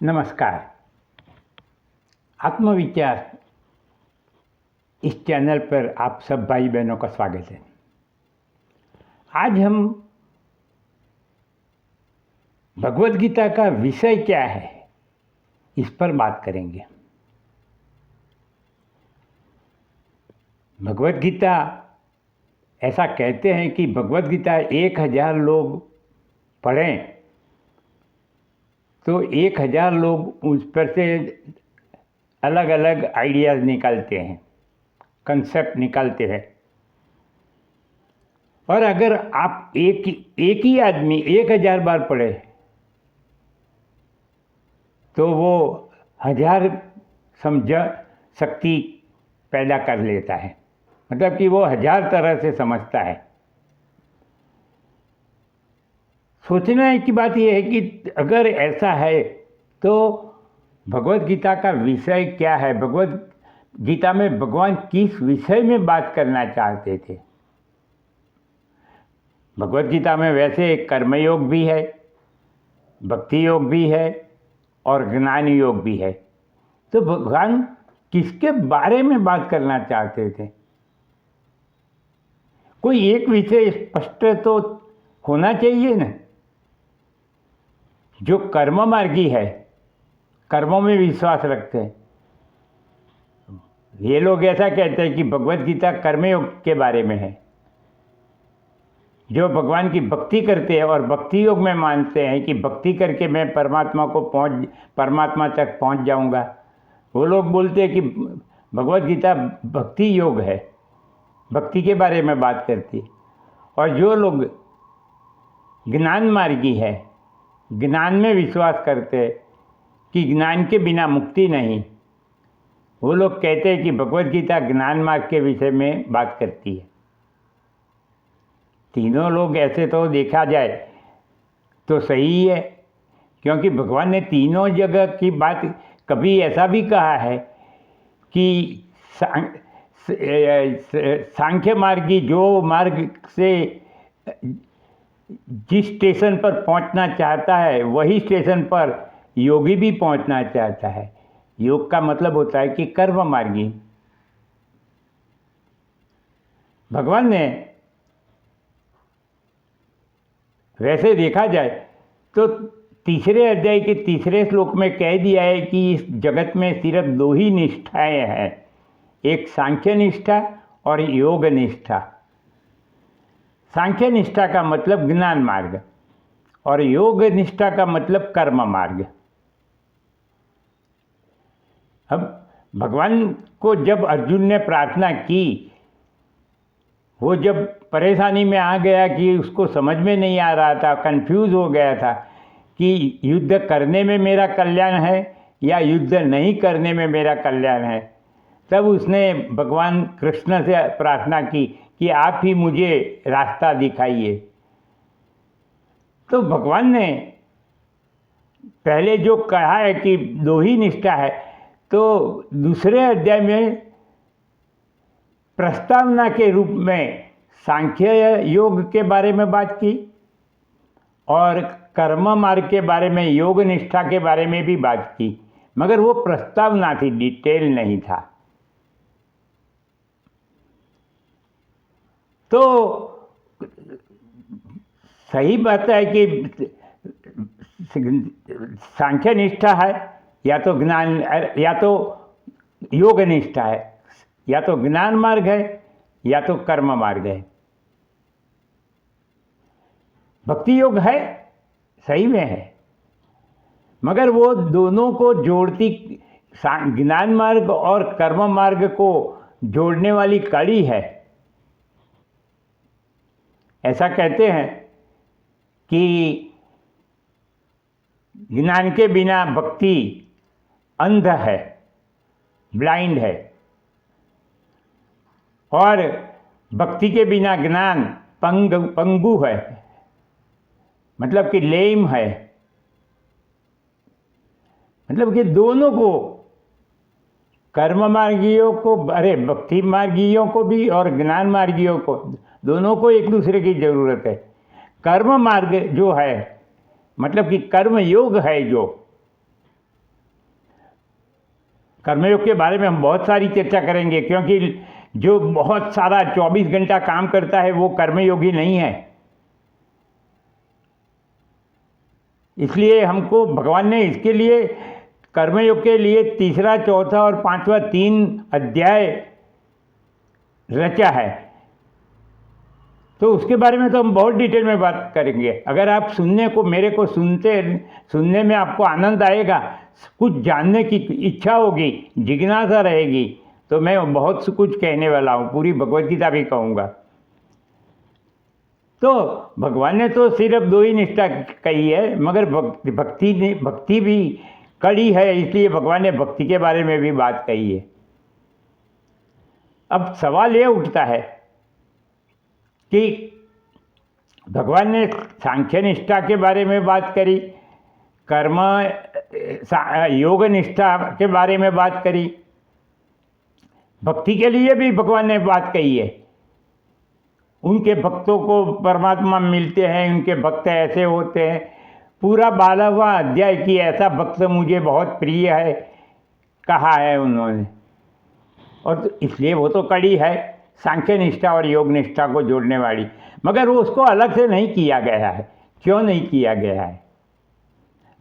नमस्कार। आत्मविचार इस चैनल पर आप सब भाई बहनों का स्वागत है। आज हम भगवत गीता का विषय क्या है इस पर बात करेंगे। भगवत गीता, ऐसा कहते हैं कि भगवत गीता 1000 लोग पढ़ें तो 1000 लोग उस पर से अलग अलग आइडियाज़ निकालते हैं, कंसेप्ट निकालते हैं। और अगर आप एक ही आदमी 1000 बार पढ़े तो वो 1000 समझ शक्ति पैदा कर लेता है, मतलब कि वो 1000 तरह से समझता है। सोचने की बात यह है कि अगर ऐसा है तो भगवत गीता का विषय क्या है, भगवत गीता में भगवान किस विषय में बात करना चाहते थे। भगवत गीता में वैसे कर्मयोग भी है, भक्ति योग भी है और ज्ञान योग भी है। तो भगवान किसके बारे में बात करना चाहते थे? कोई एक विषय स्पष्ट तो होना चाहिए ना। जो कर्म मार्गी है, कर्मों में विश्वास रखते हैं, ये लोग ऐसा कहते हैं कि भगवत गीता कर्मयोग के बारे में है। जो भगवान की भक्ति करते हैं और भक्ति योग में मानते हैं कि भक्ति करके मैं परमात्मा तक पहुंच जाऊंगा, वो लोग बोलते हैं कि भगवत गीता भक्ति योग है, भक्ति के बारे में बात करती है। और जो लोग ज्ञान मार्गी है, ज्ञान में विश्वास करते हैं कि ज्ञान के बिना मुक्ति नहीं, वो लोग कहते हैं कि भगवत गीता ज्ञान मार्ग के विषय में बात करती है। तीनों लोग ऐसे तो देखा जाए तो सही है, क्योंकि भगवान ने तीनों जगह की बात, कभी ऐसा भी कहा है कि सांख्य मार्गी जो मार्ग से जिस स्टेशन पर पहुंचना चाहता है वही स्टेशन पर योगी भी पहुंचना चाहता है। योग का मतलब होता है कि कर्म मार्गी। भगवान ने वैसे देखा जाए तो तीसरे अध्याय के तीसरे श्लोक में कह दिया है कि इस जगत में सिर्फ 2 ही निष्ठाएं हैं, एक सांख्य निष्ठा और योग निष्ठा। सांख्य निष्ठा का मतलब ज्ञान मार्ग और योग निष्ठा का मतलब कर्म मार्ग। अब भगवान को जब अर्जुन ने प्रार्थना की, वो जब परेशानी में आ गया कि उसको समझ में नहीं आ रहा था, कंफ्यूज हो गया था कि युद्ध करने में मेरा कल्याण है या युद्ध नहीं करने में मेरा कल्याण है, तब उसने भगवान कृष्ण से प्रार्थना की कि आप ही मुझे रास्ता दिखाइए। तो भगवान ने पहले जो कहा है कि 2 ही निष्ठा है, तो दूसरे अध्याय में प्रस्तावना के रूप में सांख्य योग के बारे में बात की और कर्म मार्ग के बारे में, योग निष्ठा के बारे में भी बात की, मगर वो प्रस्तावना थी, डिटेल नहीं था। तो सही बात है कि सांख्य निष्ठा है या तो ज्ञान, या तो योग निष्ठा है, या तो ज्ञान मार्ग है या तो कर्म मार्ग है। भक्ति योग है, सही में है, मगर वो दोनों को जोड़ती, ज्ञान मार्ग और कर्म मार्ग को जोड़ने वाली कड़ी है। ऐसा कहते हैं कि ज्ञान के बिना भक्ति अंध है, ब्लाइंड है, और भक्ति के बिना ज्ञान पंगु है, मतलब कि लेम है। मतलब कि दोनों को, कर्म मार्गियों को, भक्ति मार्गियों को भी और ज्ञान मार्गियों को, दोनों को एक दूसरे की जरूरत है। कर्म मार्ग जो है, मतलब कि कर्म योग है जो, कर्मयोग के बारे में हम बहुत सारी चर्चा करेंगे, क्योंकि जो बहुत सारा 24 घंटा काम करता है वो कर्मयोगी नहीं है। इसलिए हमको भगवान ने इसके लिए कर्मयोग के लिए तीसरा, चौथा और पांचवा 3 अध्याय रचा है। तो उसके बारे में तो हम बहुत डिटेल में बात करेंगे। अगर आप मेरे को सुनने में आपको आनंद आएगा, कुछ जानने की इच्छा होगी, जिज्ञासा रहेगी, तो मैं बहुत कुछ कहने वाला हूँ, पूरी भगवद गीता भी कहूँगा। तो भगवान ने तो सिर्फ 2 ही निष्ठा कही है, मगर भक्ति भी कड़ी है, इसलिए भगवान ने भक्ति के बारे में भी बात कही है। अब सवाल ये उठता है कि भगवान ने सांख्य निष्ठा के बारे में बात करी, कर्म योग निष्ठा के बारे में बात करी, भक्ति के लिए भी भगवान ने बात कही है। उनके भक्तों को परमात्मा मिलते हैं, उनके भक्त ऐसे होते हैं। पूरा 12वां अध्याय की ऐसा भक्त मुझे बहुत प्रिय है कहा है उन्होंने, और तो इसलिए वो तो कड़ी है सांख्य निष्ठा और योग निष्ठा को जोड़ने वाली, मगर वो उसको अलग से नहीं किया गया है। क्यों नहीं किया गया है?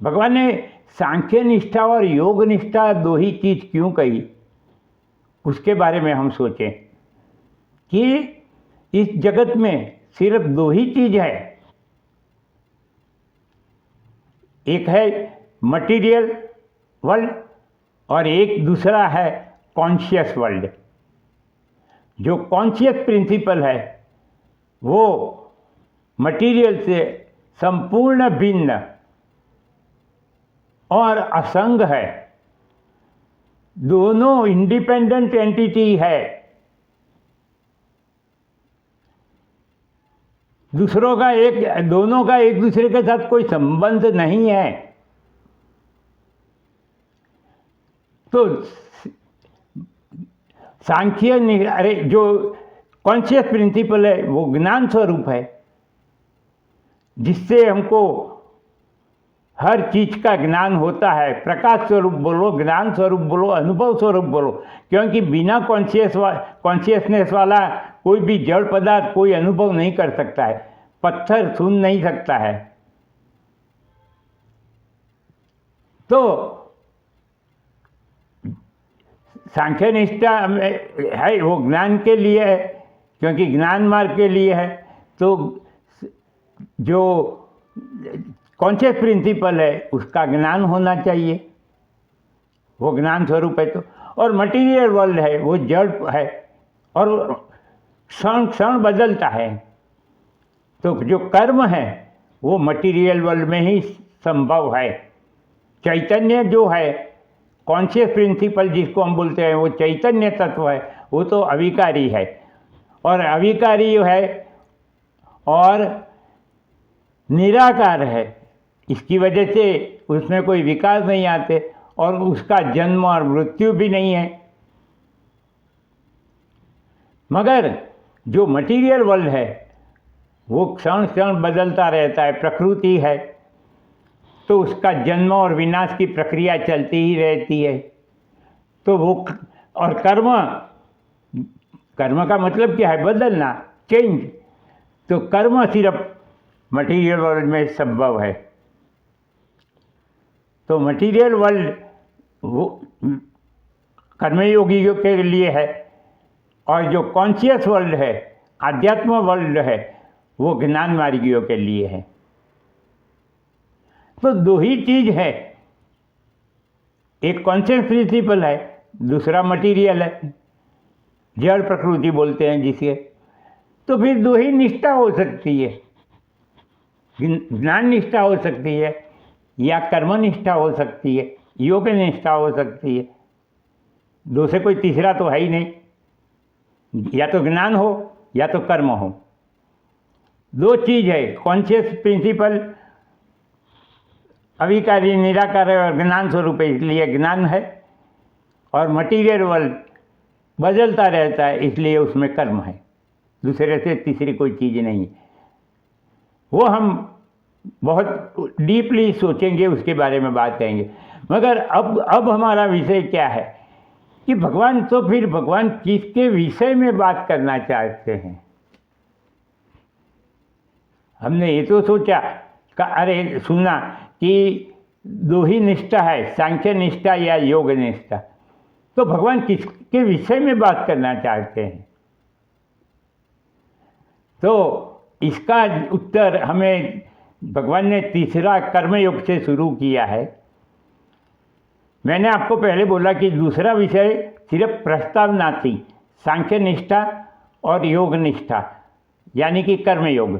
भगवान ने सांख्य निष्ठा और योग निष्ठा 2 ही चीज़ क्यों कही, उसके बारे में हम सोचें कि इस जगत में सिर्फ 2 ही चीज़ है। एक है मटीरियल वर्ल्ड और एक दूसरा है कॉन्शियस वर्ल्ड। जो कॉन्शियस प्रिंसिपल है वो मटीरियल से संपूर्ण भिन्न और असंग है, दोनों इंडिपेंडेंट एंटिटी है, दोनों का एक दूसरे के साथ कोई संबंध नहीं है। तो जो कॉन्शियस प्रिंसिपल है वो ज्ञान स्वरूप है, जिससे हमको हर चीज का ज्ञान होता है। प्रकाश स्वरूप बोलो, ज्ञान स्वरूप बोलो, अनुभव स्वरूप बोलो, क्योंकि बिना कॉन्शियसनेस वाला कोई भी जड़ पदार्थ कोई अनुभव नहीं कर सकता है। पत्थर सुन नहीं सकता है। तो सांख्य निष्ठा है वो ज्ञान के लिए है, क्योंकि ज्ञान मार्ग के लिए है। तो जो कॉन्शियस प्रिंसिपल है उसका ज्ञान होना चाहिए, वो ज्ञान स्वरूप है। तो और मटीरियल वर्ल्ड है वो जड़ है और क्षण क्षण बदलता है। तो जो कर्म है वो मटीरियल वर्ल्ड में ही संभव है। चैतन्य जो है, कॉन्शियस प्रिंसिपल जिसको हम बोलते हैं, वो चैतन्य तत्व है, वो तो अविकारी है। और अविकारी है और निराकार है, इसकी वजह से उसमें कोई विकार नहीं आते और उसका जन्म और मृत्यु भी नहीं है। मगर जो मटीरियल वर्ल्ड है वो क्षण क्षण बदलता रहता है, प्रकृति है, तो उसका जन्म और विनाश की प्रक्रिया चलती ही रहती है। तो वो और कर्म का मतलब क्या है? बदलना, चेंज। तो कर्म सिर्फ मटीरियल वर्ल्ड में संभव है। तो मटीरियल वर्ल्ड वो कर्मयोगियों के लिए है और जो कॉन्शियस वर्ल्ड है, आध्यात्म वर्ल्ड है, वो ज्ञान मार्गियों के लिए है। तो 2 ही चीज है, एक कॉन्शियस प्रिंसिपल है, दूसरा मटीरियल है, जड़ प्रकृति बोलते हैं जिसे। तो फिर 2 ही निष्ठा हो सकती है, ज्ञान निष्ठा हो सकती है या कर्म निष्ठा हो सकती है, योग निष्ठा हो सकती है। 2 से कोई तीसरा तो है ही नहीं, या तो ज्ञान हो या तो कर्म हो। 2 चीज है, कॉन्शियस प्रिंसिपल अविकारी निराकार है और ज्ञान स्वरूप है, इसलिए ज्ञान है। और मटीरियल वर्ल्ड बदलता रहता है, इसलिए उसमें कर्म है। दूसरे से तीसरी कोई चीज़ नहीं है। वो हम बहुत डीपली सोचेंगे, उसके बारे में बात करेंगे। मगर अब हमारा विषय क्या है कि भगवान तो फिर भगवान किसके विषय में बात करना चाहते हैं। हमने ये तो सोचा अरे सुना कि दो ही निष्ठा है, सांख्य निष्ठा या योग निष्ठा। तो भगवान किसके विषय में बात करना चाहते हैं? तो इसका उत्तर हमें भगवान ने तीसरा कर्मयोग से शुरू किया है। मैंने आपको पहले बोला कि दूसरा विषय सिर्फ प्रस्तावना थी, सांख्य निष्ठा और योग निष्ठा यानी कि कर्मयोग।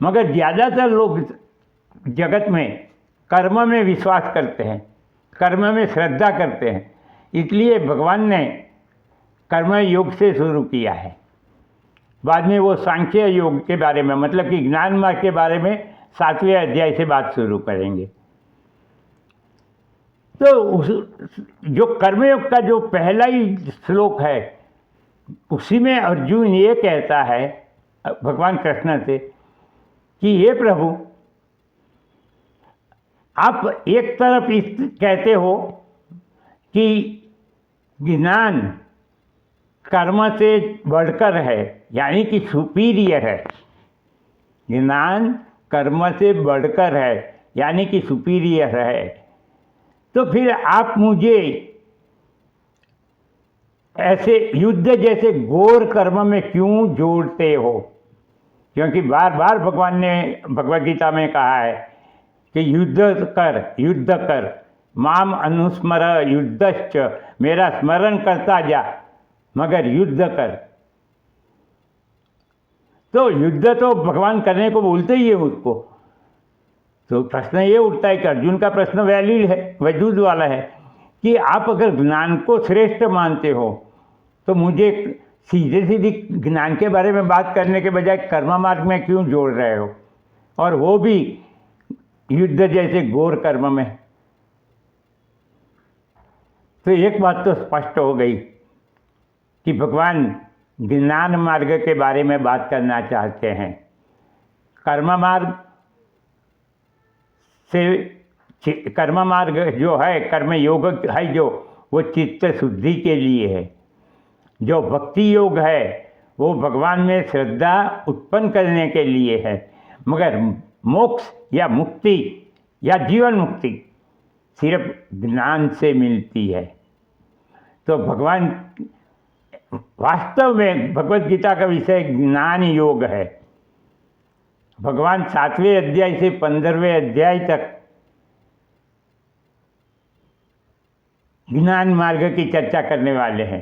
मगर ज़्यादातर लोग जगत में कर्म में विश्वास करते हैं, कर्म में श्रद्धा करते हैं, इसलिए भगवान ने कर्म योग से शुरू किया है। बाद में वो सांख्य योग के बारे में, मतलब कि ज्ञान मार्ग के बारे में 7वें अध्याय से बात शुरू करेंगे। तो उस जो कर्मयोग का जो पहला ही श्लोक है, उसी में अर्जुन ये कहता है भगवान कृष्ण से कि हे प्रभु, आप एक तरफ कहते हो कि ज्ञान कर्म से बढ़कर है, यानी कि सुपीरियर है। ज्ञान कर्म से बढ़कर है यानी कि सुपीरियर है। तो फिर आप मुझे ऐसे युद्ध जैसे घोर कर्म में क्यों जोड़ते हो? क्योंकि बार बार भगवान ने भगवद गीता में कहा है कि युद्ध कर, माम अनुस्मर युद्धश्च, मेरा स्मरण करता जा मगर युद्ध कर। तो युद्ध तो भगवान करने को बोलते ही है उसको। तो प्रश्न ये उठता है कि अर्जुन का प्रश्न वैलिड है, वजूद वाला है कि आप अगर ज्ञान को श्रेष्ठ मानते हो तो मुझे सीधे सीधे ज्ञान के बारे में बात करने के बजाय कर्म मार्ग में क्यों जोड़ रहे हो, और वो भी युद्ध जैसे घोर कर्म में। तो एक बात तो स्पष्ट हो गई कि भगवान ज्ञान मार्ग के बारे में बात करना चाहते हैं। कर्म मार्ग से, कर्म मार्ग जो है, कर्म योग है जो, वो चित्त शुद्धि के लिए है। जो भक्ति योग है वो भगवान में श्रद्धा उत्पन्न करने के लिए है। मगर मोक्ष या मुक्ति या जीवन मुक्ति सिर्फ ज्ञान से मिलती है। तो भगवान वास्तव में भगवद गीता का विषय ज्ञान योग है। भगवान 7वें अध्याय से 15वें अध्याय तक ज्ञान मार्ग की चर्चा करने वाले हैं।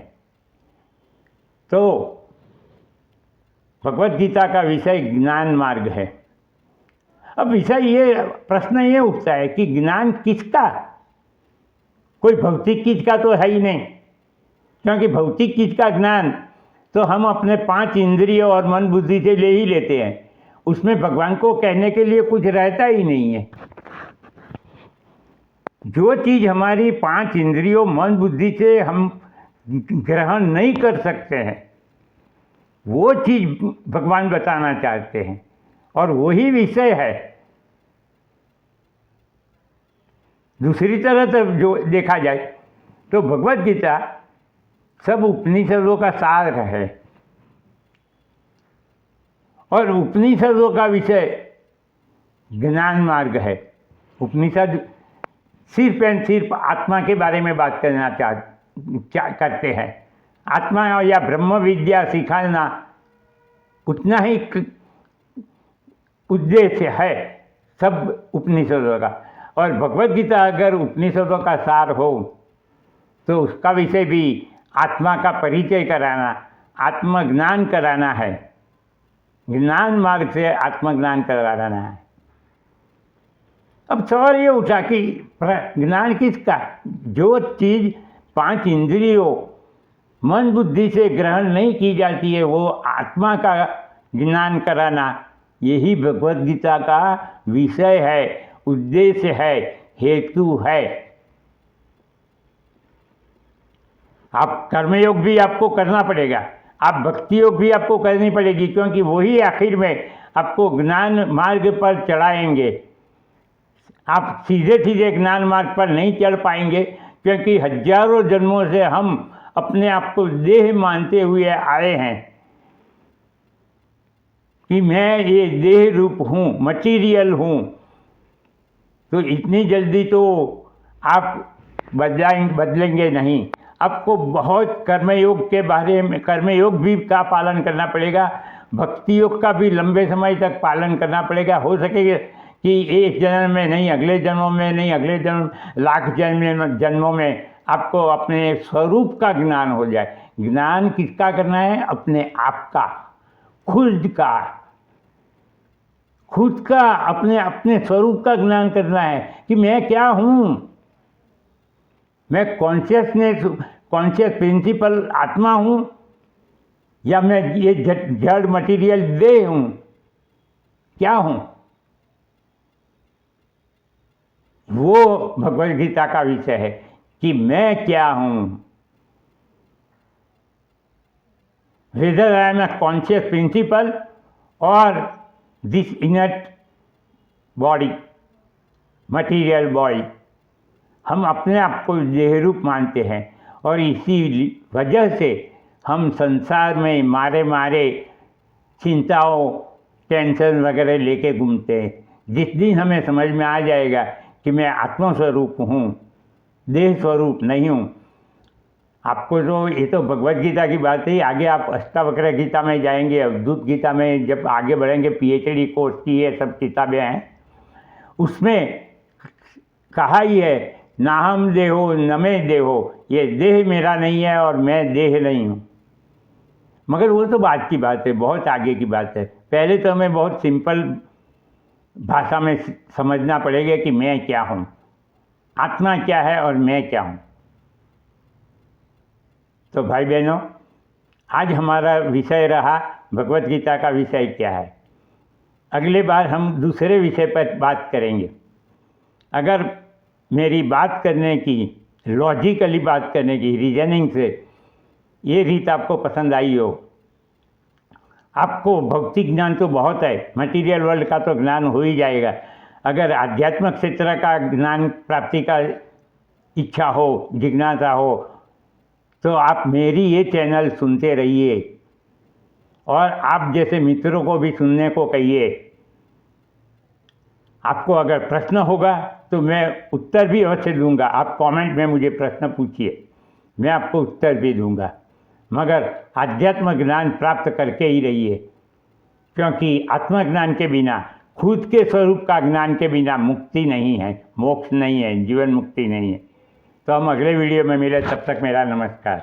तो भगवद गीता का विषय ज्ञान मार्ग है। अब विषय ये, प्रश्न ये उठता है कि ज्ञान किसका? कोई भौतिक चीज का तो है ही नहीं, क्योंकि भौतिक चीज का ज्ञान तो हम अपने 5 इंद्रियों और मन बुद्धि से ले ही लेते हैं। उसमें भगवान को कहने के लिए कुछ रहता ही नहीं है। जो चीज़ हमारी 5 इंद्रियों मन बुद्धि से हम ग्रहण नहीं कर सकते हैं, वो चीज़ भगवान बताना चाहते हैं, और वही विषय है। दूसरी तरह से जो देखा जाए तो भगवद गीता सब उपनिषदों का सार है, और उपनिषदों का विषय ज्ञान मार्ग है। उपनिषद सिर्फ एंड सिर्फ आत्मा के बारे में बात करना करते हैं। आत्मा या ब्रह्म विद्या सिखाना उतना ही उद्देश्य है सब उपनिषदों का। और भगवद गीता अगर उपनिषदों का सार हो तो उसका विषय भी आत्मा का परिचय कराना, आत्मज्ञान कराना है। ज्ञान मार्ग से आत्मज्ञान कराना है। अब सवाल ये उठा कि ज्ञान किसका? जो चीज़ 5 इंद्रियों मन बुद्धि से ग्रहण नहीं की जाती है, वो आत्मा का ज्ञान कराना, यही भगवद गीता का विषय है, उद्देश्य है, हेतु है। आप कर्मयोग भी आपको करना पड़ेगा, आप भक्ति योग भी आपको करनी पड़ेगी, क्योंकि वही आखिर में आपको ज्ञान मार्ग पर चढ़ाएंगे। आप सीधे सीधे ज्ञान मार्ग पर नहीं चढ़ पाएंगे, क्योंकि हजारों जन्मों से हम अपने आप को देह मानते हुए आए हैं कि मैं ये देह रूप हूँ, मटीरियल हूँ। तो इतनी जल्दी तो आप बदलेंगे नहीं। आपको बहुत कर्मयोग के बारे में, कर्मयोग भी का पालन करना पड़ेगा, भक्ति योग का भी लंबे समय तक पालन करना पड़ेगा। हो सकेगा कि एक जन्म में नहीं, अगले जन्मों में नहीं, अगले जन्म, लाख जन्मों में आपको अपने स्वरूप का ज्ञान हो जाए। ज्ञान किसका करना है? अपने आप का, खुद का अपने स्वरूप का ज्ञान करना है कि मैं क्या हूँ। मैं कॉन्शियस प्रिंसिपल आत्मा हूँ या मैं ये जड़ मटीरियल देह हूँ? क्या हूँ? वो भगवद गीता का विषय है कि मैं क्या हूँ। Whether I am a conscious principle और this inert body, material body. हम अपने आप को देह रूप मानते हैं और इसी वजह से हम संसार में मारे चिंताओं, टेंशन वगैरह लेके घूमते हैं। जिस दिन हमें समझ में आ जाएगा कि मैं आत्मस्वरूप हूँ, देह स्वरूप नहीं हूँ। आपको तो ये तो भगवद गीता की बात है, आगे आप अष्टावक्र गीता में जाएंगे, अवधूत गीता में जब आगे बढ़ेंगे, PhD कोर्स की ये सब किताबें हैं, उसमें कहा ही है नाहम देहो न मैं देहो, ये देह मेरा नहीं है और मैं देह नहीं हूँ। मगर वो तो बात की बात है, बहुत आगे की बात है। पहले तो हमें बहुत सिंपल भाषा में समझना पड़ेगा कि मैं क्या हूँ, आत्मा क्या है और मैं क्या हूँ। तो भाई बहनों, आज हमारा विषय रहा भगवद गीता का विषय क्या है। अगले बार हम दूसरे विषय पर बात करेंगे। अगर मेरी बात करने की, लॉजिकली बात करने की, रीजनिंग से ये रीत आपको पसंद आई हो, आपको भौतिक ज्ञान तो बहुत है, मटेरियल वर्ल्ड का तो ज्ञान हो ही जाएगा। अगर आध्यात्मिक क्षेत्र का ज्ञान प्राप्ति का इच्छा हो, जिज्ञासा हो, तो आप मेरी ये चैनल सुनते रहिए और आप जैसे मित्रों को भी सुनने को कहिए। आपको अगर प्रश्न होगा तो मैं उत्तर भी अवश्य दूंगा। आप कमेंट में मुझे प्रश्न पूछिए, मैं आपको उत्तर भी दूंगा। मगर आध्यात्म ज्ञान प्राप्त करके ही रहिए, क्योंकि आत्मज्ञान के बिना, खुद के स्वरूप का ज्ञान के बिना मुक्ति नहीं है, मोक्ष नहीं है, जीवन मुक्ति नहीं है। तो हम अगले वीडियो में मिले, तब तक मेरा नमस्कार।